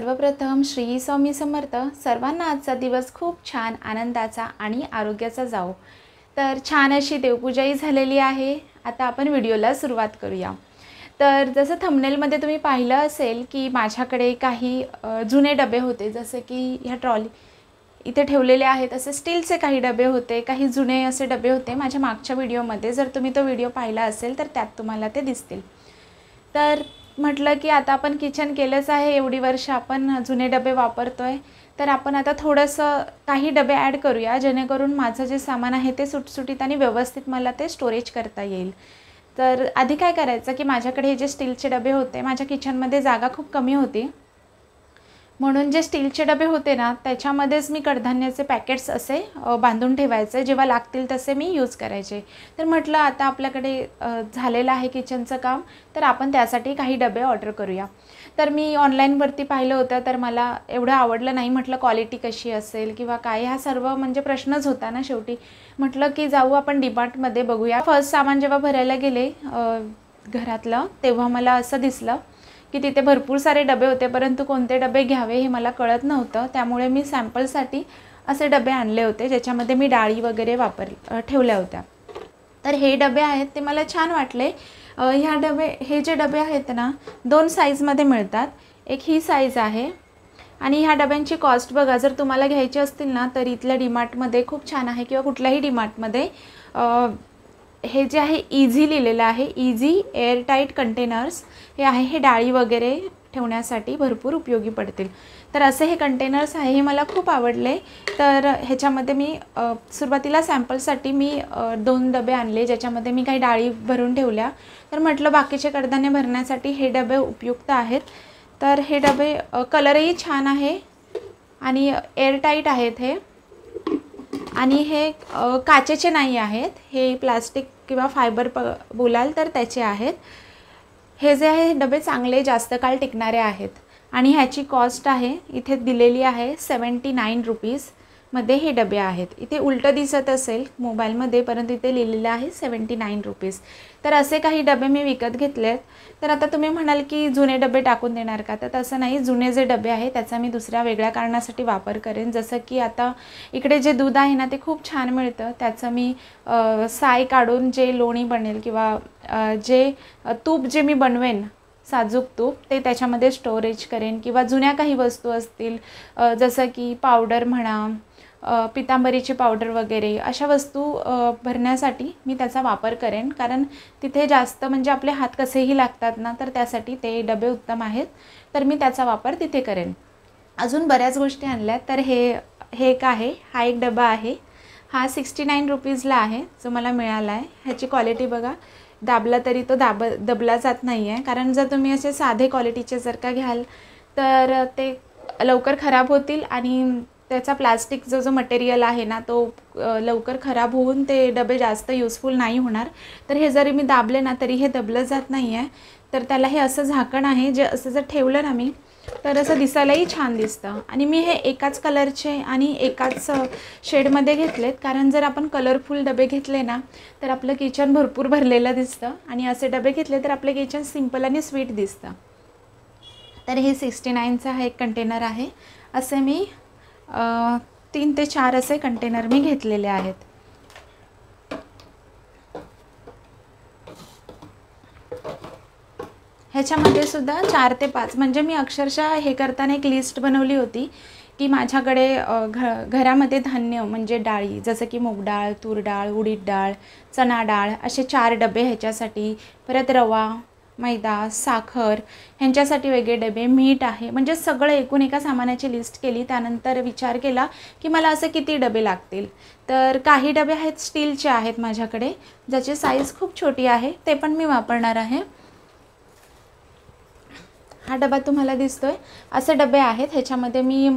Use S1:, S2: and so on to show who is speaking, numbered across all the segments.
S1: सर्वप्रथम श्री स्वामी समर्थ सर्वांना आजचा दिवस खूप छान आनंदाचा आणि आरोग्याचा जाओ। तर छान अशी देवपूजाही झालेली आहे। आता आपण व्हिडिओला सुरुवात करूया। तर जसं थंबनेलमध्ये तुम्ही पाहिलं असेल की माझ्याकडे काही जुने डबे होते, जसे की ह्या ट्रॉली इथे ठेवलेले आहेत असे स्टीलचे काही डबे होते, काही जुने असे डबे होते माझ्या मागच्या व्हिडिओमध्ये। जर तुम्ही तो व्हिडिओ पाहिला असेल तर त्यात तुम्हाला ते दिसतील। तर म्हटलं की आता आपण किचन केलंच आहे, एवढी वर्ष आपण जुने डबे वापरतोय, तर आपण आता थोडंसं काही डबे ॲड करूया जेणेकरून माझं जे सामान आहे ते सुटसुटीत आणि व्यवस्थित मला ते स्टोरेज करता येईल। तर आधी काय करायचं की माझ्याकडे हे जे स्टीलचे डबे होते, माझ्या किचनमध्ये जागा खूप कमी होती, म्हणून जे स्टीलचे डबे होते ना त्याच्यामध्येच मी कडधान्याचे पॅकेट्स असे बांधून ठेवायचे, जेव्हा लागतील तसे मी यूज करायचे। तर म्हटलं आता आपल्याकडे झालेलं आहे किचनचं काम, तर आपण त्यासाठी काही डबे ऑर्डर करूया। तर मी ऑनलाईनवरती पाहिलं होतं, तर मला एवढं आवडलं नाही। म्हटलं क्वालिटी कशी असेल किंवा काय, हा सर्व म्हणजे प्रश्नच होता ना शेवटी। म्हटलं की जाऊ आपण डीमार्टमध्ये बघूया। फर्स्ट सामान जेव्हा भरायला गेले घरातलं, तेव्हा मला असं दिसलं की तिथे भरपूर सारे डबे होते, परंतु कोणते डबे घ्यावे हे मला कळत नव्हतं। त्यामुळे मी सॅम्पलसाठी असे डबे आणले होते ज्याच्यामध्ये मी डाळी वगैरे ठेवल्या होत्या। तर हे डबे आहेत ते मला छान वाटले। हे जे डबे आहेत ना, दोन साईजमध्ये मिळतात। एक ही साईज आहे आणि ह्या डब्यांची कॉस्ट बघा, जर तुम्हाला घ्यायची असतील ना तर इथल्या डीमार्टमध्ये खूप छान आहे, किंवा कुठल्याही डीमार्टमध्ये हे जे आहे इझी लिहिलेलं आहे, इझी एअरटाईट कंटेनर्स हे आहे। हे डाळी वगैरे ठेवण्यासाठी भरपूर उपयोगी पडतील। तर असे हे कंटेनर्स आहे, हे मला खूप आवडले। तर ह्याच्यामध्ये मी सुरुवातीला सॅम्पलसाठी मी 2 डबे आणले ज्याच्यामध्ये मी काही डाळी भरून ठेवल्या। तर म्हटलं बाकीचे कडधान्य भरण्यासाठी हे डबे उपयुक्त आहेत। तर हे डबे कलरही छान आहे आणि एअरटाईट आहेत हे, आणि हे काचेचे नाही आहेत, हे प्लास्टिक किंवा फायबर बोलाल तर त्याचे आहेत। हे जे आहे डबे चांगले जास्त काळ टिकणारे आहेत आणि ह्याची कॉस्ट आहे इथे दिलेली आहे 79 रुपीज मध्ये हे डबे आहेत। इथे उलटं दिसत असेल मोबाईलमध्ये, परंतु इथे लिहिलेलं आहे 79 रुपीज। तर असे काही डबे मी विकत घेतलेत। तर आता तुम्ही म्हणाल की जुने डबे टाकून देणार का, तर तसं नाही। जुने जे डबे आहे त्याचा मी दुसऱ्या वेगळ्या कारणासाठी वापर करेन। जसं की आता इकडे जे दूध आहे ना ते खूप छान मिळतं, त्याचं मी साय काढून जे लोणी बनेल किंवा जे तूप जे मी बनवेन साजूक तूप, ते त्याच्यामध्ये स्टोरेज करेन। किंवा जुन्या काही वस्तू असतील जसं की पावडर म्हणा, पितांबरीची पावडर वगैरे, अशा वस्तू भरण्यासाठी मी त्याचा वापर करेन, कारण तिथे जास्त म्हणजे आपले हात कसेही लागतात ना, तर त्यासाठी ते डबे उत्तम आहेत। तर मी त्याचा वापर तिथे करेन। अजून बऱ्याच गोष्टी आणल्या। तर हे एक आहे, हा एक डबा आहे, हा 69 रुपीजला आहे जो मला मिळाला आहे। ह्याची क्वालिटी बघा, दाबला तरी तो दबला जात नाही आहे, कारण जर तुम्ही असे साधे क्वालिटीचे जर का घ्याल तर ते लवकर खराब होतील आणि त्याचा प्लास्टिक जो मटेरियल आहे ना तो लवकर खराब होऊन ते डबे जास्त युजफुल नाही होणार। तर हे जरी मी दाबले ना तरी हे दबलं जात नाही आहे। तर त्याला हे असं झाकण आहे, जे असं जर ठेवलं ना मी तर असं दिसायलाही छान दिसतं। आणि मी हे एकाच कलरचे आणि एकाच शेडमध्ये घेतलेत, कारण जर आपण कलरफुल डबे घेतले ना तर आपलं किचन भरपूर भरलेलं दिसतं, आणि असे डबे घेतले तर आपलं किचन सिंपल आणि स्वीट दिसतं। तर हे 69चा हा एक कंटेनर आहे। असे मी 3 ते 4 असे कंटेनर मी घेतलेले आहेत। ह्याच्यामध्ये सुद्धा 4 ते 5 म्हणजे मी अक्षरशः हे करताना एक लिस्ट बनवली होती की माझ्याकडे घरामध्ये धान्य म्हणजे डाळी, जसं की मूग डाळ, तूर डाळ, उडीद डाळ, चणा डाळ, असे 4 डबे ह्याच्यासाठी, परत रवा, मैदा, साखर ह्यांच्यासाठी वेगळे डबे, मीठ आहे, म्हणजे सगळं एकूण एका सामानाची लिस्ट केली। त्यानंतर विचार केला की मला असे किती डबे लागतील। तर काही डबे आहेत स्टीलचे आहेत माझ्याकडे, ज्याची साईज खूप छोटी आहे, ते पण मी वापरणार आहे। हा डबा तुम्हाला दिसतोय, असे डबे आहेत। ह्याच्यामध्ये मी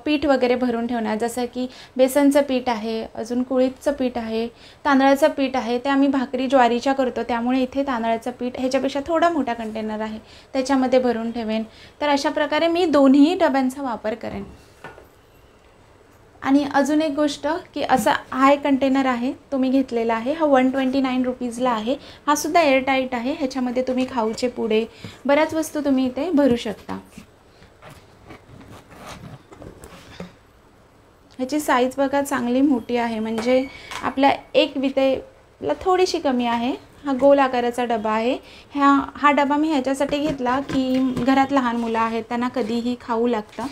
S1: पीठ वगैरे भरून ठेवणार, जसं की बेसनचं पीठ आहे, अजून कुळीथचं पीठ आहे, तांदळाचं पीठ आहे। ते आम्ही भाकरी ज्वारीच्या करतो, त्यामुळे इथे तांदळाचं पीठ ह्याच्यापेक्षा थोडा मोठा कंटेनर आहे, त्याच्यामध्ये भरून ठेवेन। तर अशा प्रकारे मी दोन्ही डब्यांचा वापर करेन। आणि अजून एक गोष्ट की असा हा एक कंटेनर आहे, तो मी घेतलेला आहे, हा 129 रुपीजला आहे। हा सुद्धा एअरटाईट आहे, ह्याच्यामध्ये तुम्ही खाऊचे पुडे, बऱ्याच वस्तू तुम्ही इथे भरू शकता। ह्याची साईज बघा चांगली मोठी आहे, म्हणजे आपल्या एक वितेला थोडीशी कमी आहे। हा गोल आकाराचा डबा आहे। हा डबा मी ह्याच्यासाठी घेतला की घरात लहान मुलं आहेत, त्यांना कधीही खाऊ लागतं,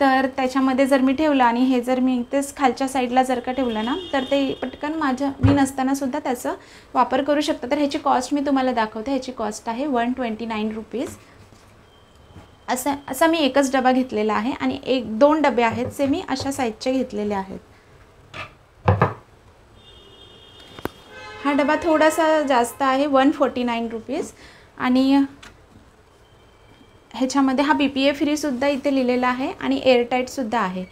S1: तर त्याच्यामध्ये जर मी ठेवलं आणि हे जर मी इथेच खालच्या साईडला जर का ठेवलं ना, तर ते पटकन मी नसताना सुद्धा त्याचा वापर करू शकतो। तर ह्याची कॉस्ट मी तुम्हाला दाखवते। ह्याची कॉस्ट आहे 129 रुपीज। असा मी एकच डबा घेतलेला आहे आणि दोन डबे आहेत जे मी अशा साईजचे घेतलेले आहेत। हा डबा थोडासा जास्त आहे 149 रुपीज आणि ह्याच्यामध्ये हा BPA फ्री सुद्धा इथे लिहिलेला आहे आणि एअरटाईट सुद्धा आहे।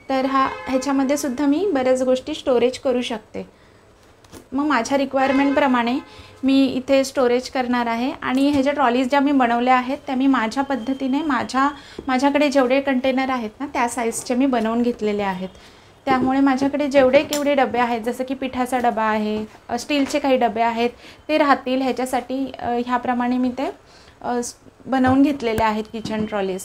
S1: तर ह्याच्यामध्ये सुद्धा मी बऱ्याच गोष्टी स्टोरेज करू शकते। मग माझ्या रिक्वायरमेंटप्रमाणे मी इथे स्टोरेज करणार आहे आणि ह्याच्या ट्रॉलीज ज्या मी बनवल्या आहेत त्या मी माझ्या पद्धतीने माझ्याकडे जेवढे कंटेनर आहेत ना त्या साईजचे मी बनवून घेतलेले आहेत। त्यामुळे माझ्याकडे जेवढे डबे आहेत, जसं की पिठाचा डबा आहे, स्टीलचे काही डबे आहेत, ते राहतील ह्याच्यासाठी ह्याप्रमाणे मी ते बनवून घेतलेले आहेत किचन ट्रॉलीज।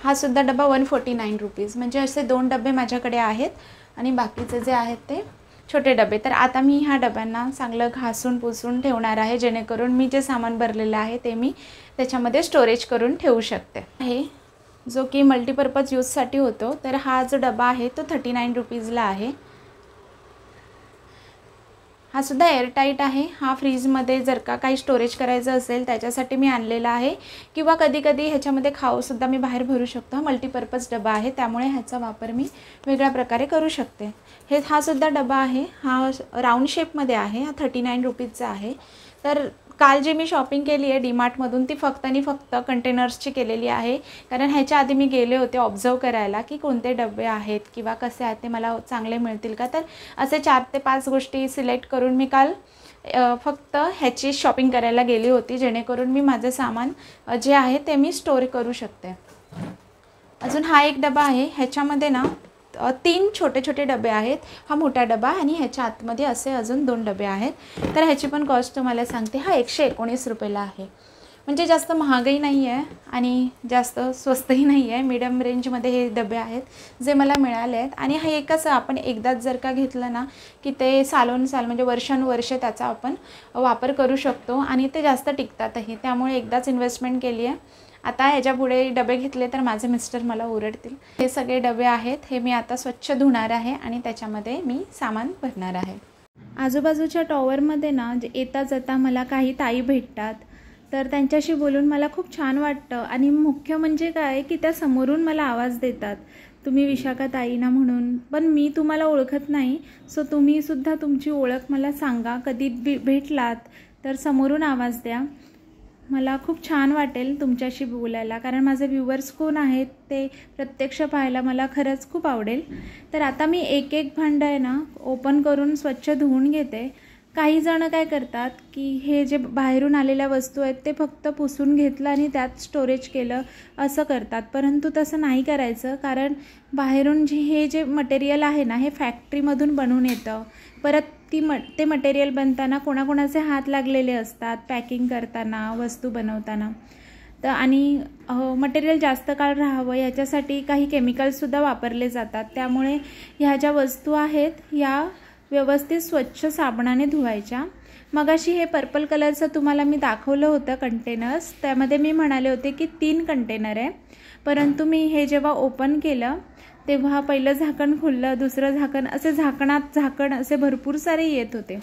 S1: हा सुद्धा डबा 149 रुपीज, म्हणजे असे दोन डबे माझ्याकडे आहेत आणि बाकीचे जे आहेत ते छोटे डबे। तर आता मी ह्या डब्यांना चांगलं घासून पुसून ठेवणार आहे, जेणेकरून मी जे सामान भरलेलं आहे ते मी त्याच्यामध्ये स्टोरेज करून ठेवू शकते आहे, जो की मल्टीपर्पज यूजसाठी होतो। तर हा जो डबा आहे तो 39 रुपीजला आहे। हा सुद्धा एअरटाईट आहे। हा फ्रीजमध्ये जर का काही स्टोरेज करायचं असेल त्याच्यासाठी मी आणलेला आहे, किंवा कधी कधी ह्याच्यामध्ये खाऊसुद्धा मी बाहेर भरू शकतो। हा मल्टीपर्पज डबा आहे, त्यामुळे ह्याचा वापर मी वेगळ्या प्रकारे करू शकते। हा सुद्धा डबा आहे, हा राऊंड शेपमध्ये आहे, हा 39 रुपीजचा आहे। तर काल जी मी शॉपिंग केली आहे डीमार्टमधून ती फक्त आणि फक्त कंटेनर्सची केलेली आहे, कारण ह्याच्या आधी मी गेले होते ऑब्झर्व करायला की कोणते डबे आहेत किंवा कसे आहेत ते मला चांगले मिळतील का। तर असे 4 ते 5 गोष्टी सिलेक्ट करून मी काल फक्त ह्याची शॉपिंग करायला गेली होती, जेणेकरून मी माझे सामान जे आहे ते मी स्टोर करू शकते। अजून हा एक डबा आहे, ह्याच्यामध्ये ना 3 छोटे छोटे डबे आहेत। हा मोठा डबा आणि ह्याच्या आतमध्ये असे अजून 2 डबे आहेत। तर ह्याची पण कॉस्ट तुम्हाला सांगते। हा 119 रुपयाला आहे, म्हणजे जास्त महागही नाही आहे आणि जास्त स्वस्तही नाही आहे, मीडियम रेंजमध्ये हे डबे आहेत जे मला मिळाले आहेत। आणि हे कसं आपण एकदाच जर का घेतलं ना की ते सालोनसाल म्हणजे वर्षानुवर्ष त्याचा आपण वापर करू शकतो आणि ते जास्त टिकतातही, त्यामुळे एकदाच इन्व्हेस्टमेंट केली आहे। आता ह्याच्या पुढे डबे घेतले तर माझे मिस्टर मला ओरडतील। हे सगळे डबे आहेत, हे मी आता स्वच्छ धुणार आहे आणि त्याच्यामध्ये मी सामान भरणार आहे। आजूबाजूच्या टॉवरमध्ये ना येता जाता मला काही ताई भेटतात, तर त्यांच्याशी बोलून मला खूप छान वाटतं। आणि मुख्य म्हणजे काय की त्या समोरून मला आवाज देतात, तुम्ही विशाखा ताई ना म्हणून, पण मी तुम्हाला ओळखत नाही, सो तुम्ही सुद्धा तुमची ओळख मला सांगा, कधी भेटलात तर समोरून आवाज द्या। मला खूप छान वाटेल तुमच्याशी बोलायला, कारण माझे व्ह्यूअर्स कोण आहेत ते प्रत्यक्ष पाहायला मला खरंच खूप आवडेल। तर आता मी एक भांडं आहे ना ओपन करून स्वच्छ धुवून घेते। काही जण काय करतात की हे जे बाहेरून आलेल्या वस्तू आहेत ते फक्त पुसून घेतलं आणि त्यात स्टोरेज केलं असं करतात, परंतु तसं नाही करायचं, कारण बाहेरून हे जे मटेरियल आहे ना हे फॅक्टरीमधून बनवून येतं। परत ते मटेरियल बनताना कोणाकोणाचे हात लागलेले असतात पॅकिंग करताना, वस्तू बनवताना। तर आणि मटेरियल जास्त काळ राहावं याच्यासाठी काही केमिकल्ससुद्धा वापरले जातात, त्यामुळे ह्या ज्या वस्तू आहेत या व्यवस्थित स्वच्छ साबणाने धुवायच्या। मगाशी हे पर्पल कलरचं तुम्हाला मी दाखवलं होतं कंटेनर्स, त्यामध्ये मी म्हणाले होते की 3 कंटेनर आहे, परंतु मी हे जेव्हा ओपन केलं तेव्हा पहिलं झाकण खुललं, दुसरं झाकण, असे झाकणात झाकण असे भरपूर सारे येत होते।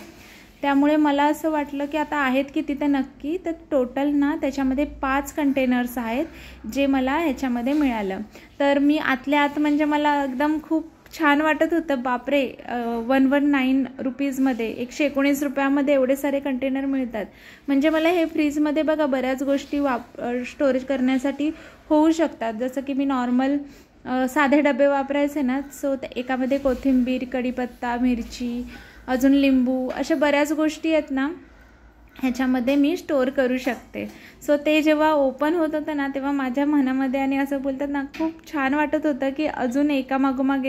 S1: त्यामुळे मला असं वाटलं की आता आहेत की तिथे नक्की, तर टोटल ना त्याच्यामध्ये 5 कंटेनर्स आहेत जे मला ह्याच्यामध्ये मिळालं। तर मी आतल्या आत म्हणजे मला एकदम खूप छान वाटत होतं, बापरे 119 रुपीजमध्ये 119 रुपयामध्ये एवढे सारे कंटेनर मिळतात, म्हणजे मला हे फ्रीजमध्ये बघा बऱ्याच गोष्टी स्टोरेज करण्यासाठी होऊ शकतात। जसं की मी नॉर्मल साधे डबे वापरायचे ना, सो एकामध्ये कोथिंबीर, कढीपत्ता, मिरची, अजून लिंबू, अशा बऱ्याच गोष्टी आहेत ना ह्याच्यामध्ये मी स्टोर करू शकते। सो ते जेव्हा ओपन होत होतं ना तेव्हा माझ्या मनामध्ये आणि असं बोलतात ना खूप छान वाटत होतं की अजून एकामागोमाग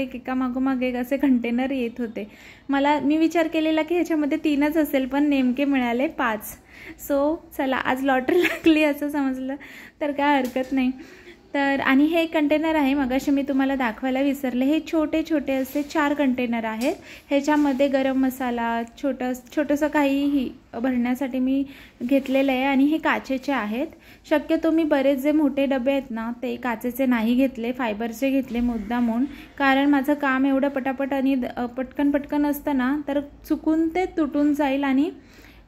S1: एक असे कंटेनर येत होते। मी विचार केलेला की ह्याच्यामध्ये 3च असेल, पण नेमके मिळाले 5। सो चला आज लॉटरी लागली असं समजलं तर काय हरकत नाही। तर आणि हे कंटेनर आहे, मगाशी मी तुम्हाला दाखवायला विसरले, हे छोटे छोटे असे 4 कंटेनर आहेत. ह्याच्यामध्ये गरम मसाला छोटंसं काहीही भरण्यासाठी मी घेतलेलं आहे आणि हे काचेचे आहेत. शक्यतो मी बरेच जे मोठे डबे आहेत ना ते काचेचे नाही घेतले, फायबरचे घेतले मुद्दामून, कारण माझं काम एवढं पटापट आणि पटकन असतं ना, तर चुकून ते तुटून जाईल आणि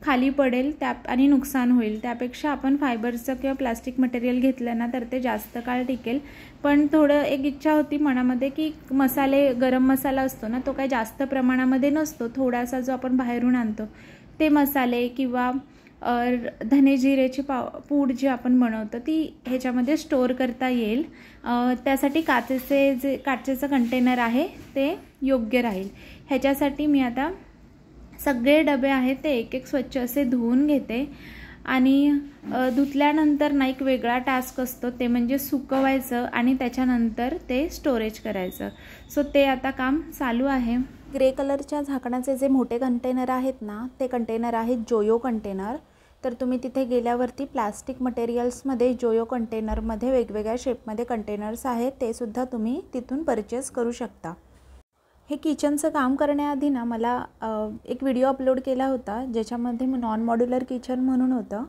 S1: खाली पडेल आणि नुकसान होईल. त्यापेक्षा आपण फायबरचं किंवा प्लास्टिक मटेरियल घेतलं ना तर ते जास्त काळ टिकेल. पण थोडं एक इच्छा होती मनामध्ये की गरम मसाला असतो ना तो काही जास्त प्रमाणामध्ये नसतो, थोडासा जो आपण बाहेरून आणतो ते मसाले किंवा धने जिरेची पूड जी आपण बनवतो ती ह्याच्यामध्ये स्टोअर करता येईल. त्यासाठी काचेचं कंटेनर आहे ते योग्य राहील. ह्याच्यासाठी मी आता सगळे डबे आहेत ते एक एक स्वच्छ असे धुवून घेते आणि धुतल्यानंतर ना एक वेगळा टास्क असतो, ते म्हणजे सुकवायचं आणि त्याच्यानंतर ते स्टोरेज करायचं. सो ते आता काम चालू आहे. ग्रे कलरच्या झाकणाचे जे मोठे कंटेनर आहेत ना ते कंटेनर आहेत जोयो कंटेनर. तर तुम्ही तिथे गेल्यावरती प्लास्टिक मटेरियल्समध्ये जोयो कंटेनरमध्ये वेगवेगळ्या शेपमध्ये कंटेनर्स आहेत, ते सुद्धा तुम्ही तिथून परचेस करू शकता. हे किचनचं काम करण्याआधी ना मला एक व्हिडिओ अपलोड केला होता ज्याच्यामध्ये नॉन मॉड्युलर किचन म्हणून होतं.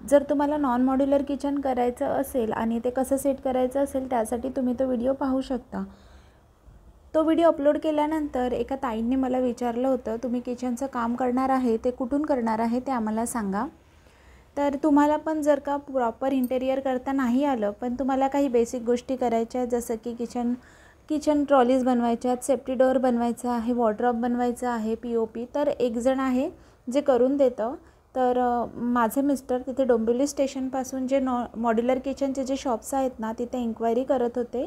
S1: जर तुम्हाला नॉन मॉड्युलर किचन करायचं असेल आणि ते कसं सेट करायचं असेल त्यासाठी तुम्ही तो व्हिडिओ पाहू शकता. तो व्हिडिओ अपलोड केल्यानंतर एका ताईंनी मला विचारलं होतं, तुम्ही किचनचं काम करणार आहे ते कुठून करणार आहे ते आम्हाला सांगा. तर तुम्हाला पण जर का प्रॉपर इंटेरियर करता नाही आलं पण तुम्हाला काही बेसिक गोष्टी करायच्या आहेत, जसं की किचन ट्रॉलीज बनवायच्या आहेत, सेफ्टी डोअर बनवायचं आहे, वॉर्डरोब बनवायचं आहे, POP, तर एक जण आहे जे करून देतं. तर माझे मिस्टर तिथे डोंबिवली स्टेशनपासून जे मॉड्युलर किचनचे जे शॉप्स आहेत ना तिथे इन्क्वायरी करत होते.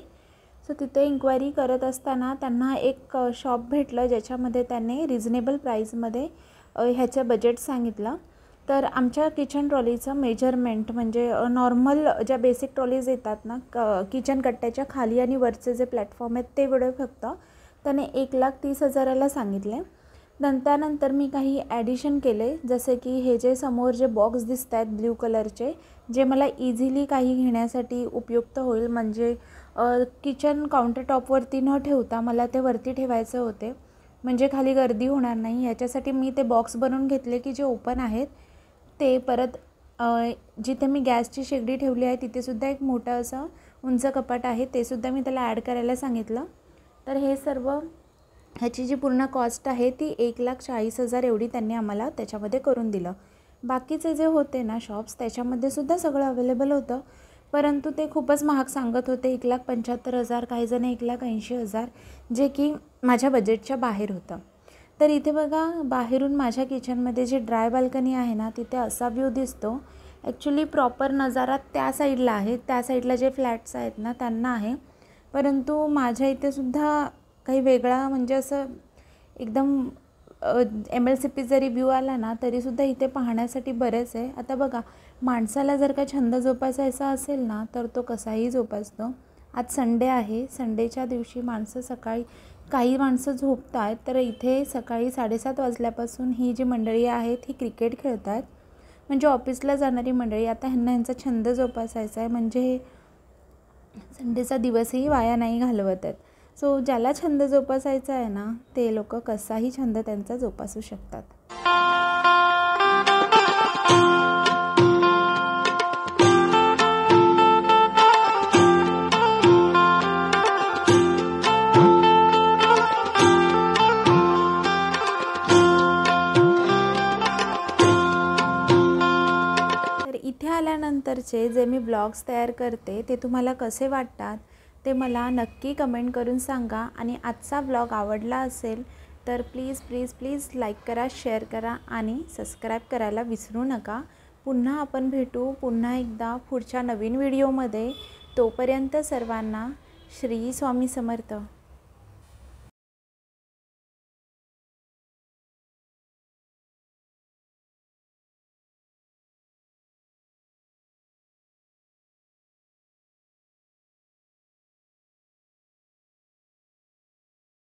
S1: सो तिथे इन्क्वायरी करत असताना त्यांना एक शॉप भेटलं ज्याच्यामध्ये त्यांनी रिजनेबल प्राईजमध्ये ह्याचं बजेट सांगितलं. तर आमच्या किचन ट्रॉलीचं मेजरमेंट म्हणजे नॉर्मल ज्या बेसिक ट्रॉलीज येतात ना किचन कट्ट्याच्या खाली आणि वरचे जे प्लॅटफॉर्म आहेत ते वेळ फक्त त्याने 1,30,000ला सांगितले. त्यानंतर मी काही ॲडिशन केले, जसे की हे जे समोर जे बॉक्स दिसत आहेत ब्ल्यू कलरचे, जे मला इझिली काही घेण्यासाठी उपयुक्त होईल. म्हणजे किचन काउंटरटॉपवरती न ठेवता मला ते वरती ठेवायचे होते, म्हणजे खाली गर्दी होणार नाही. याच्यासाठी मी ते बॉक्स बनवून घेतले की जे ओपन आहेत ते. परत जिथे मी गॅसची शेगडी ठेवली आहे तिथेसुद्धा एक मोठं असं उंच कपाट आहे, ते सुद्धा मी त्याला ॲड करायला सांगितलं. तर हे सर्व ह्याची जी पूर्ण कॉस्ट आहे ती 1,40,000 एवढी त्यांनी आम्हाला त्याच्यामध्ये करून दिलं. बाकीचे जे होते ना शॉप्स त्याच्यामध्ये सुद्धा सगळं अवेलेबल होतं, परंतु ते खूपच महाग सांगत होते. 1,75,000, काही जण 1,80,000, जे की माझ्या बजेटच्या बाहेर होतं. तर इथे बघा बाहेरून माझ्या किचनमध्ये जी ड्राय बाल्कनी आहे ना तिथे असा व्ह्यू दिसतो. ॲक्च्युली प्रॉपर नजारा त्या साईडला आहे, त्या साईडला जे फ्लॅट्स आहेत ना त्यांना आहे, परंतु माझ्या इथे सुद्धा काही वेगळा म्हणजे असं एकदम MLCP जरी व्ह्यू आला ना तरीसुद्धा इथे पाहण्यासाठी बरेच आहे. आता बघा, माणसाला जर का छंद जोपासायचा असेल ना तर तो कसाही जोपासतो. आज संडे आहे, संडेच्या दिवशी काही माणसं झोपत आहेत, तर इथे सकाळी 7:30 वाजल्यापासून ही जी मंडळी आहेत ही क्रिकेट खेळत आहेत. म्हणजे ऑफिसला जाणारी मंडळी. आता ह्यांचा छंद जोपासायचा आहे म्हणजे संडेचा दिवसही वाया नाही घालवत आहेत. सो ज्याला छंद जोपासायचा आहे ना ते लोक कसाही छंद त्यांचा जोपासू शकतात. इथे आल्यानंतरचे जे मी ब्लॉग्स तयार करते ते तुम्हाला कसे वाटतात ते मला नक्की कमेंट करून सांगा. आणि आजचा ब्लॉग आवडला असेल तर प्लीज लाईक करा, शेअर करा आणि सबस्क्राईब करायला विसरू नका. पुन्हा आपण भेटू पुन्हा एकदा पुढच्या नवीन व्हिडिओमध्ये. तोपर्यंत सर्वांना श्री स्वामी समर्थ.